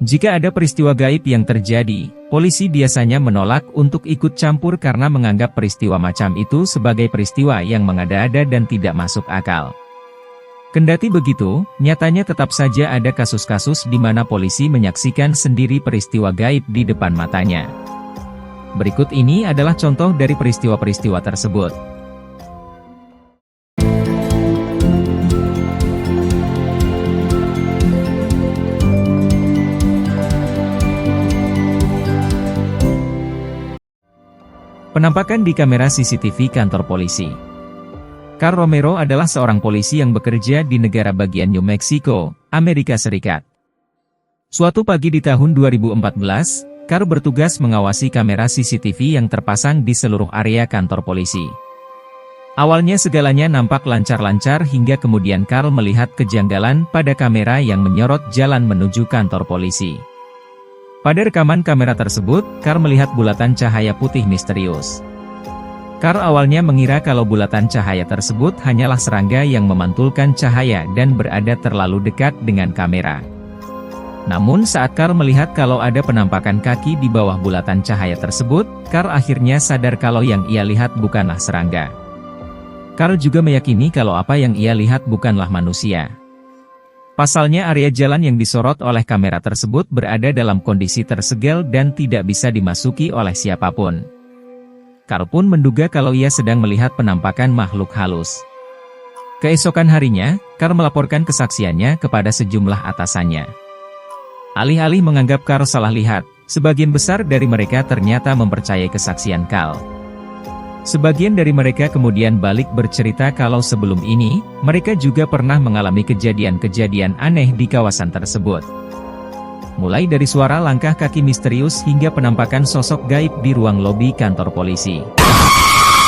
Jika ada peristiwa gaib yang terjadi, polisi biasanya menolak untuk ikut campur karena menganggap peristiwa macam itu sebagai peristiwa yang mengada-ada dan tidak masuk akal. Kendati begitu, nyatanya tetap saja ada kasus-kasus di mana polisi menyaksikan sendiri peristiwa gaib di depan matanya. Berikut ini adalah contoh dari peristiwa-peristiwa tersebut. Penampakan di kamera CCTV kantor polisi. Carl Romero adalah seorang polisi yang bekerja di negara bagian New Mexico, Amerika Serikat. Suatu pagi di tahun 2014, Carl bertugas mengawasi kamera CCTV yang terpasang di seluruh area kantor polisi. Awalnya segalanya nampak lancar-lancar hingga kemudian Carl melihat kejanggalan pada kamera yang menyorot jalan menuju kantor polisi. Pada rekaman kamera tersebut, Carl melihat bulatan cahaya putih misterius. Carl awalnya mengira kalau bulatan cahaya tersebut hanyalah serangga yang memantulkan cahaya dan berada terlalu dekat dengan kamera. Namun saat Carl melihat kalau ada penampakan kaki di bawah bulatan cahaya tersebut, Carl akhirnya sadar kalau yang ia lihat bukanlah serangga. Carl juga meyakini kalau apa yang ia lihat bukanlah manusia. Pasalnya area jalan yang disorot oleh kamera tersebut berada dalam kondisi tersegel dan tidak bisa dimasuki oleh siapapun. Carl pun menduga kalau ia sedang melihat penampakan makhluk halus. Keesokan harinya, Carl melaporkan kesaksiannya kepada sejumlah atasannya. Alih-alih menganggap Carl salah lihat, sebagian besar dari mereka ternyata mempercayai kesaksian Carl. Sebagian dari mereka kemudian balik bercerita kalau sebelum ini, mereka juga pernah mengalami kejadian-kejadian aneh di kawasan tersebut. Mulai dari suara langkah kaki misterius hingga penampakan sosok gaib di ruang lobi kantor polisi.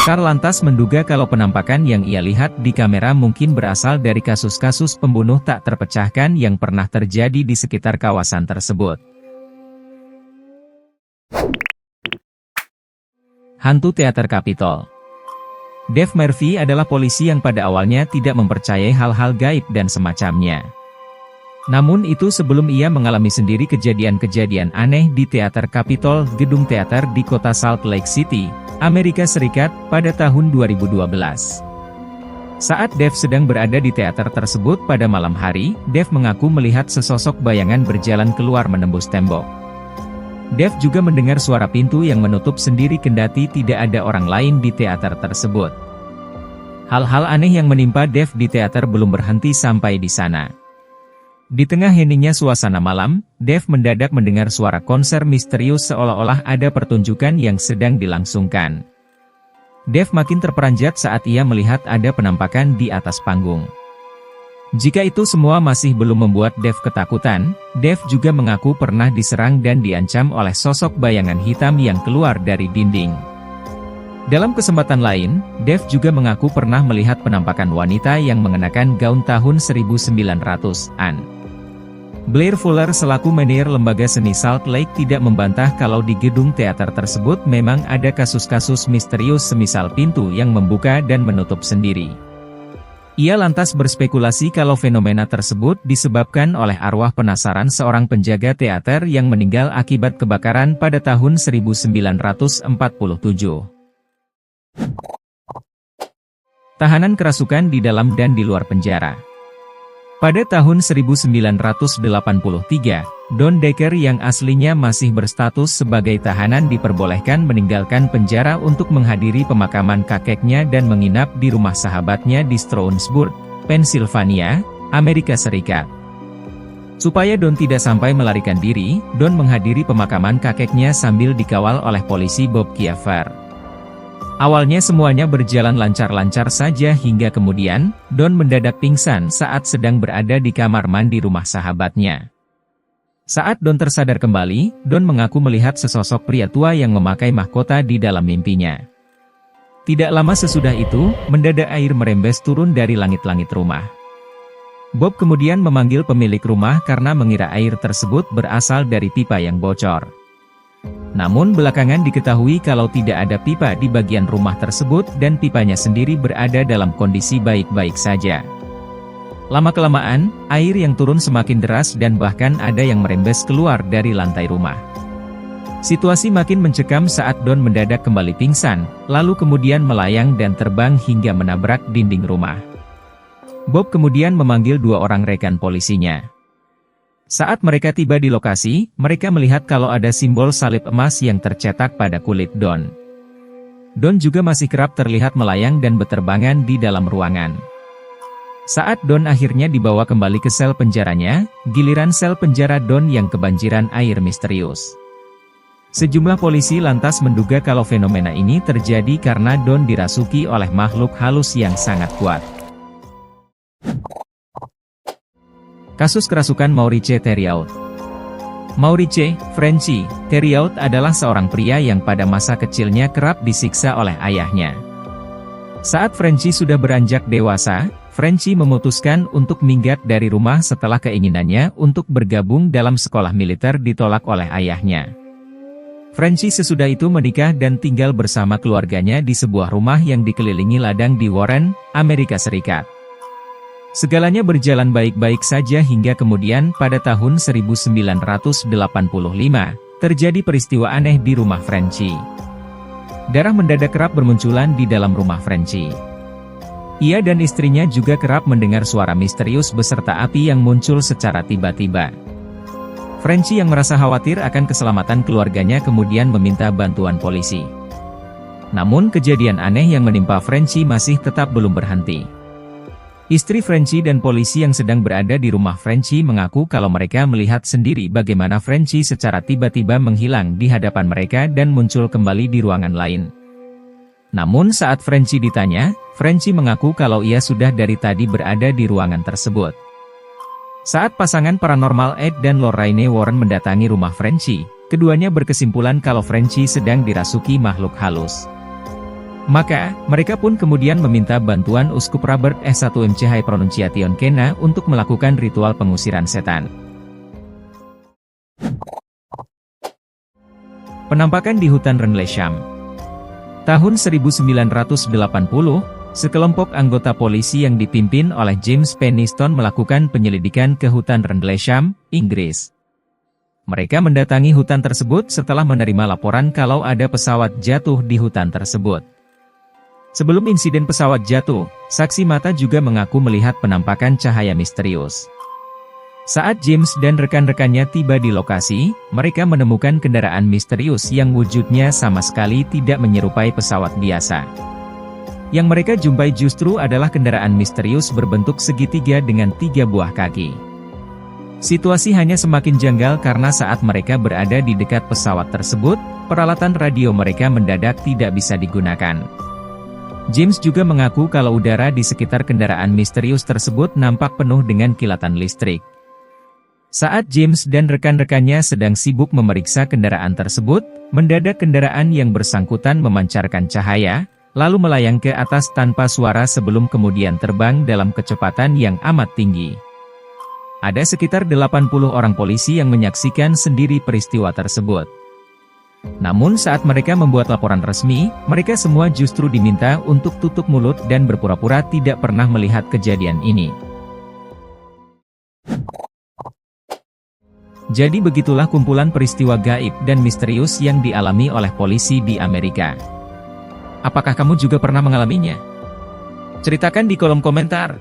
Carl lantas menduga kalau penampakan yang ia lihat di kamera mungkin berasal dari kasus-kasus pembunuh tak terpecahkan yang pernah terjadi di sekitar kawasan tersebut. Hantu Teater Capitol. Dave Murphy adalah polisi yang pada awalnya tidak mempercayai hal-hal gaib dan semacamnya. Namun itu sebelum ia mengalami sendiri kejadian-kejadian aneh di Teater Capitol, gedung teater di kota Salt Lake City, Amerika Serikat, pada tahun 2012. Saat Dave sedang berada di teater tersebut pada malam hari, Dave mengaku melihat sesosok bayangan berjalan keluar menembus tembok. Dave juga mendengar suara pintu yang menutup sendiri kendati tidak ada orang lain di teater tersebut. Hal-hal aneh yang menimpa Dave di teater belum berhenti sampai di sana. Di tengah heningnya suasana malam, Dave mendadak mendengar suara konser misterius seolah-olah ada pertunjukan yang sedang dilangsungkan. Dave makin terperanjat saat ia melihat ada penampakan di atas panggung. Jika itu semua masih belum membuat Dave ketakutan, Dave juga mengaku pernah diserang dan diancam oleh sosok bayangan hitam yang keluar dari dinding. Dalam kesempatan lain, Dave juga mengaku pernah melihat penampakan wanita yang mengenakan gaun tahun 1900-an. Blair Fuller selaku manajer lembaga seni Salt Lake tidak membantah kalau di gedung teater tersebut memang ada kasus-kasus misterius semisal pintu yang membuka dan menutup sendiri. Ia lantas berspekulasi kalau fenomena tersebut disebabkan oleh arwah penasaran seorang penjaga teater yang meninggal akibat kebakaran pada tahun 1947. Tahanan kerasukan di dalam dan di luar penjara. Pada tahun 1983, Don Decker yang aslinya masih berstatus sebagai tahanan diperbolehkan meninggalkan penjara untuk menghadiri pemakaman kakeknya dan menginap di rumah sahabatnya di Stroudsburg, Pennsylvania, Amerika Serikat. Supaya Don tidak sampai melarikan diri, Don menghadiri pemakaman kakeknya sambil dikawal oleh polisi Bob Kiefer. Awalnya semuanya berjalan lancar-lancar saja hingga kemudian, Don mendadak pingsan saat sedang berada di kamar mandi rumah sahabatnya. Saat Don tersadar kembali, Don mengaku melihat sesosok pria tua yang memakai mahkota di dalam mimpinya. Tidak lama sesudah itu, mendadak air merembes turun dari langit-langit rumah. Bob kemudian memanggil pemilik rumah karena mengira air tersebut berasal dari pipa yang bocor. Namun belakangan diketahui kalau tidak ada pipa di bagian rumah tersebut dan pipanya sendiri berada dalam kondisi baik-baik saja. Lama-kelamaan, air yang turun semakin deras dan bahkan ada yang merembes keluar dari lantai rumah. Situasi makin mencekam saat Don mendadak kembali pingsan, lalu kemudian melayang dan terbang hingga menabrak dinding rumah. Bob kemudian memanggil 2 orang rekan polisinya. Saat mereka tiba di lokasi, mereka melihat kalau ada simbol salib emas yang tercetak pada kulit Don. Don juga masih kerap terlihat melayang dan beterbangan di dalam ruangan. Saat Don akhirnya dibawa kembali ke sel penjaranya, giliran sel penjara Don yang kebanjiran air misterius. Sejumlah polisi lantas menduga kalau fenomena ini terjadi karena Don dirasuki oleh makhluk halus yang sangat kuat. Kasus kerasukan Maurice Theriault. Maurice, Frenchy, Theriault adalah seorang pria yang pada masa kecilnya kerap disiksa oleh ayahnya. Saat Frenchy sudah beranjak dewasa, Frenchy memutuskan untuk minggat dari rumah setelah keinginannya untuk bergabung dalam sekolah militer ditolak oleh ayahnya. Frenchy sesudah itu menikah dan tinggal bersama keluarganya di sebuah rumah yang dikelilingi ladang di Warren, Amerika Serikat. Segalanya berjalan baik-baik saja hingga kemudian pada tahun 1985, terjadi peristiwa aneh di rumah Frenchy. Darah mendadak kerap bermunculan di dalam rumah Frenchy. Ia dan istrinya juga kerap mendengar suara misterius beserta api yang muncul secara tiba-tiba. Frenchy yang merasa khawatir akan keselamatan keluarganya kemudian meminta bantuan polisi. Namun kejadian aneh yang menimpa Frenchy masih tetap belum berhenti. Istri Frenchy dan polisi yang sedang berada di rumah Frenchy mengaku kalau mereka melihat sendiri bagaimana Frenchy secara tiba-tiba menghilang di hadapan mereka dan muncul kembali di ruangan lain. Namun saat Frenchy ditanya, Frenchy mengaku kalau ia sudah dari tadi berada di ruangan tersebut. Saat pasangan paranormal Ed dan Lorraine Warren mendatangi rumah Frenchy, keduanya berkesimpulan kalau Frenchy sedang dirasuki makhluk halus. Maka, mereka pun kemudian meminta bantuan Uskup Robert S1 MCH Pronunciation Kena untuk melakukan ritual pengusiran setan. Penampakan di hutan Rendlesham. Tahun 1980, sekelompok anggota polisi yang dipimpin oleh James Penniston melakukan penyelidikan ke hutan Rendlesham, Inggris. Mereka mendatangi hutan tersebut setelah menerima laporan kalau ada pesawat jatuh di hutan tersebut. Sebelum insiden pesawat jatuh, saksi mata juga mengaku melihat penampakan cahaya misterius. Saat James dan rekan-rekannya tiba di lokasi, mereka menemukan kendaraan misterius yang wujudnya sama sekali tidak menyerupai pesawat biasa. Yang mereka jumpai justru adalah kendaraan misterius berbentuk segitiga dengan 3 buah kaki. Situasi hanya semakin janggal karena saat mereka berada di dekat pesawat tersebut, peralatan radio mereka mendadak tidak bisa digunakan. James juga mengaku kalau udara di sekitar kendaraan misterius tersebut nampak penuh dengan kilatan listrik. Saat James dan rekan-rekannya sedang sibuk memeriksa kendaraan tersebut, mendadak kendaraan yang bersangkutan memancarkan cahaya, lalu melayang ke atas tanpa suara sebelum kemudian terbang dalam kecepatan yang amat tinggi. Ada sekitar 80 orang polisi yang menyaksikan sendiri peristiwa tersebut. Namun saat mereka membuat laporan resmi, mereka semua justru diminta untuk tutup mulut dan berpura-pura tidak pernah melihat kejadian ini. Jadi begitulah kumpulan peristiwa gaib dan misterius yang dialami oleh polisi di Amerika. Apakah kamu juga pernah mengalaminya? Ceritakan di kolom komentar.